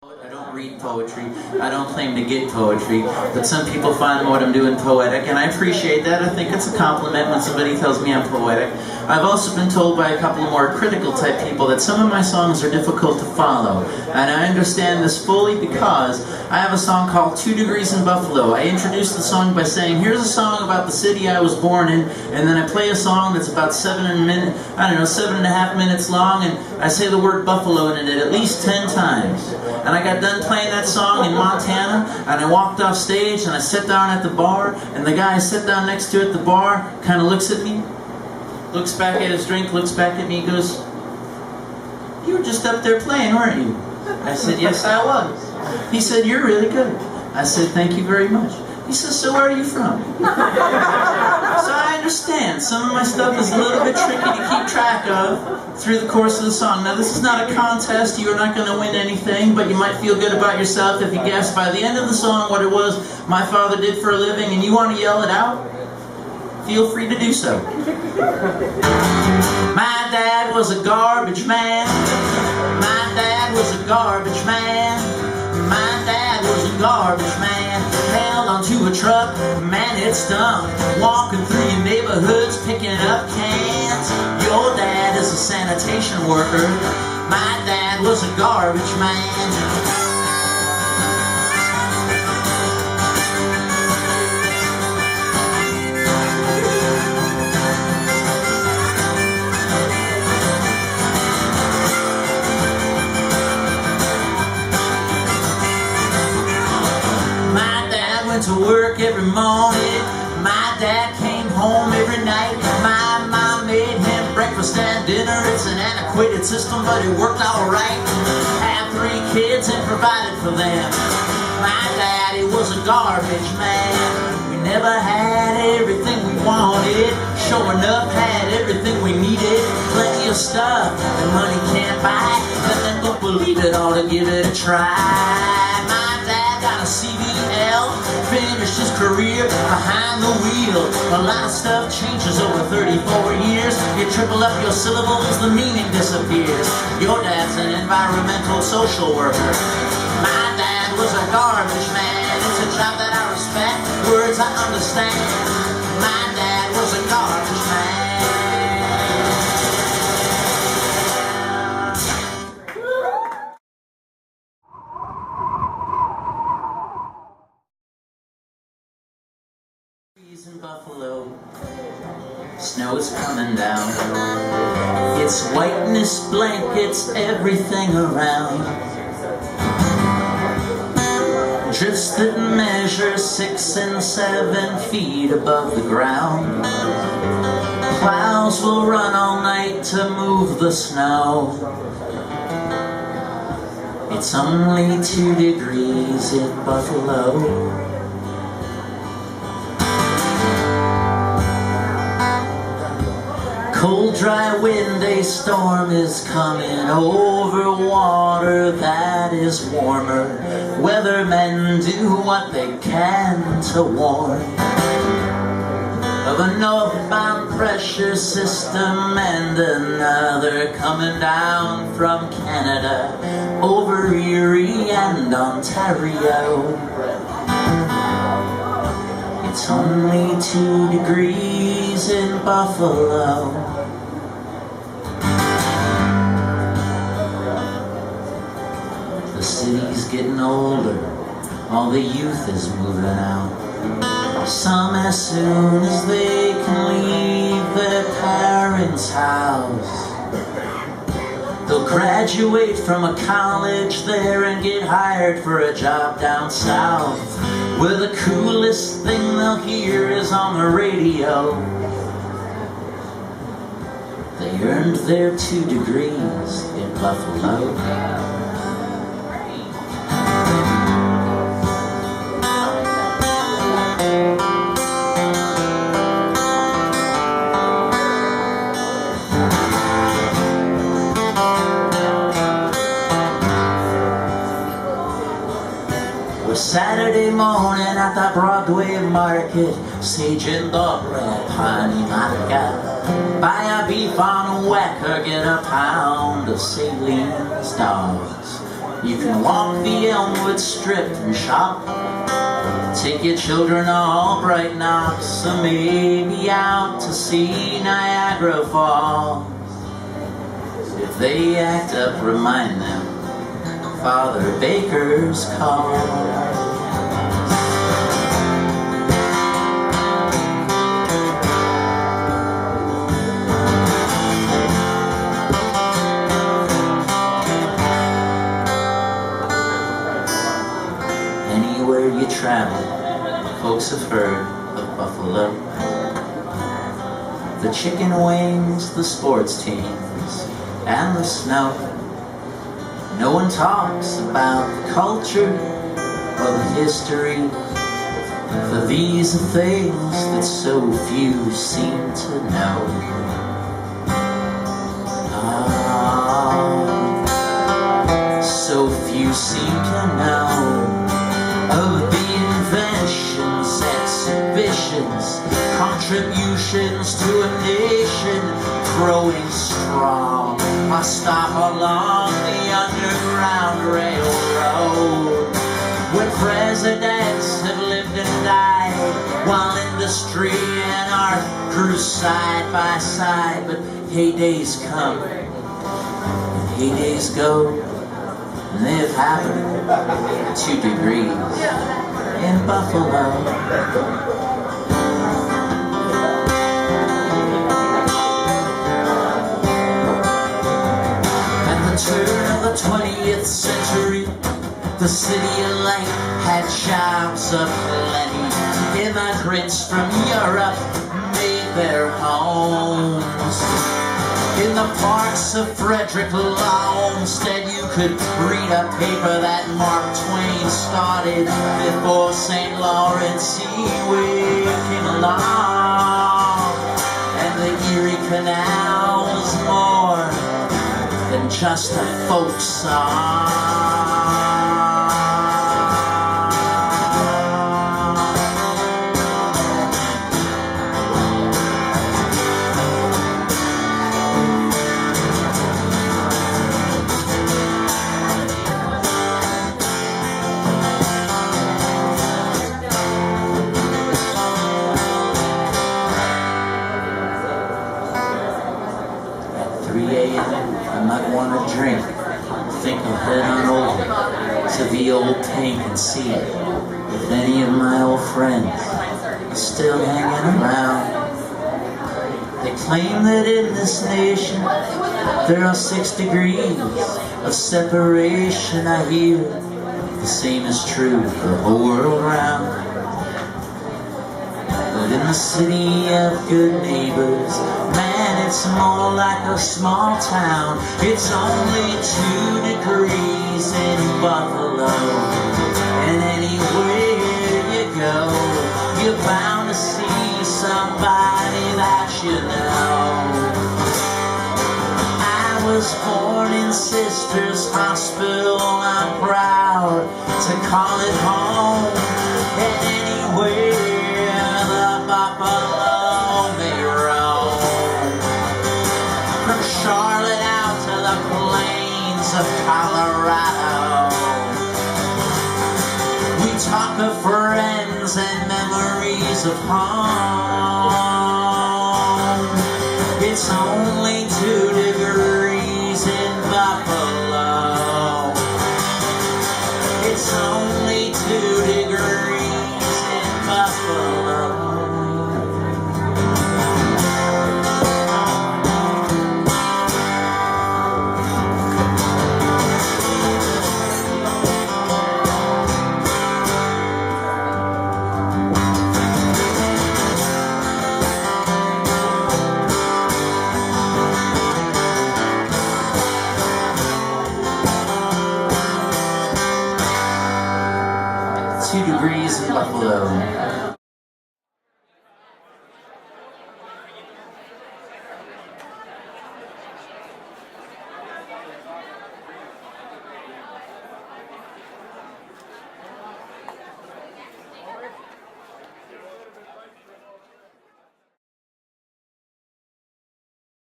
I don't read poetry. I don't claim to get poetry, but some people find what I'm doing poetic, and I appreciate that. I think it's a compliment when somebody tells me I'm poetic. I've also been told by a couple of more critical type people that some of my songs are difficult to follow, and I understand this fully because I have a song called 2 Degrees in Buffalo. I introduced the song by saying, here's a song about the city I was born in, and then I play a song that's about 7.5 minutes long, and I say the word buffalo in it at least 10 times. And I got done playing that song in Montana, and I walked off stage, and I sat down at the bar, and the guy I sat down next to at the bar kind of looks at me, looks back at his drink, looks back at me, goes, "You were just up there playing, weren't you?" I said, "Yes, I was." He said, "You're really good." I said, "Thank you very much." He says, "So where are you from?" So I understand. Some of my stuff is a little bit tricky to keep track of through the course of the song. Now, this is not a contest. You are not going to win anything, but you might feel good about yourself if you guess by the end of the song what it was my father did for a living, and you want to yell it out. Feel free to do so. My dad was a garbage man. My dad was a garbage man. My dad was a garbage man. Held onto a truck, man, it stunk. Walking through your neighborhoods, picking up cans. Your dad is a sanitation worker. My dad was a garbage man. To work every morning. My dad came home every night. My mom made him breakfast and dinner. It's an antiquated system, but it worked alright. Had 3 kids and provided for them. My daddy was a garbage man. We never had everything we wanted. Sure enough, had everything we needed. Plenty of stuff that money can't buy. But then don't believe it, ought to give it a try. My dad got a CDL. Finished his career behind the wheel. A lot of stuff changes over 34 years. You triple up your syllables, the meaning disappears. Your dad's an environmental social worker. My dad was a garbage man. It's a job that I respect, words I understand. My dad was a garbage man. In Buffalo, snow's coming down. It's whiteness blankets everything around. Drifts that measure 6 and 7 feet above the ground. Plows will run all night to move the snow. It's only 2 degrees in Buffalo. Cold, dry wind, a storm is coming over water that is warmer. Weathermen do what they can to warn of a northbound pressure system and another coming down from Canada over Erie and Ontario. It's only 2 degrees in Buffalo. The city's getting older, all the youth is moving out. Some as soon as they can leave their parents' house. They'll graduate from a college there and get hired for a job down south, where the coolest thing they'll hear is on the radio. They earned their 2 degrees in Buffalo. Saturday morning at the Broadway market, saging the red honey maca. Buy a beef on whack or get a pound of saline dogs. You can walk the Elmwood Strip and shop. Take your children all bright knocks, so maybe out to see Niagara Falls. If they act up, remind them Father Baker's call. Anywhere you travel, folks have heard of Buffalo. The chicken wings, the sports teams, and the snow. No one talks about the culture or the history, for these are things that so few seem to know. So few seem to know of the inventions, exhibitions, contributions to a nation growing strong. I stop along the Underground Railroad, where presidents have lived and died, while industry and art grew side by side. But heydays come and heydays go, and they have happened 2 degrees in Buffalo. At the turn of the 20th century, the city of light had jobs aplenty. Immigrants from Europe made their homes in the parks of Frederick Olmsted. You could read a paper that Mark Twain started before St. Lawrence Seaway came along. And the Erie Canal was more than just a folk song. I might want to drink, think of heading over to the old tank and see if any of my old friends are still hanging around. They claim that in this nation there are 6 degrees of separation. I hear the same is true the whole world round. But in the city of good neighbors, man, it's more like a small town. It's only 2 degrees in Buffalo, and anywhere you go, you're bound to see somebody that you know. I was born in Sisters Hospital, I'm proud to call it home, and anywhere the buffalo may roam. From Charlotte out to the plains of Colorado, we talk of friends and memories of home. It's only 2 degrees in Buffalo. It's only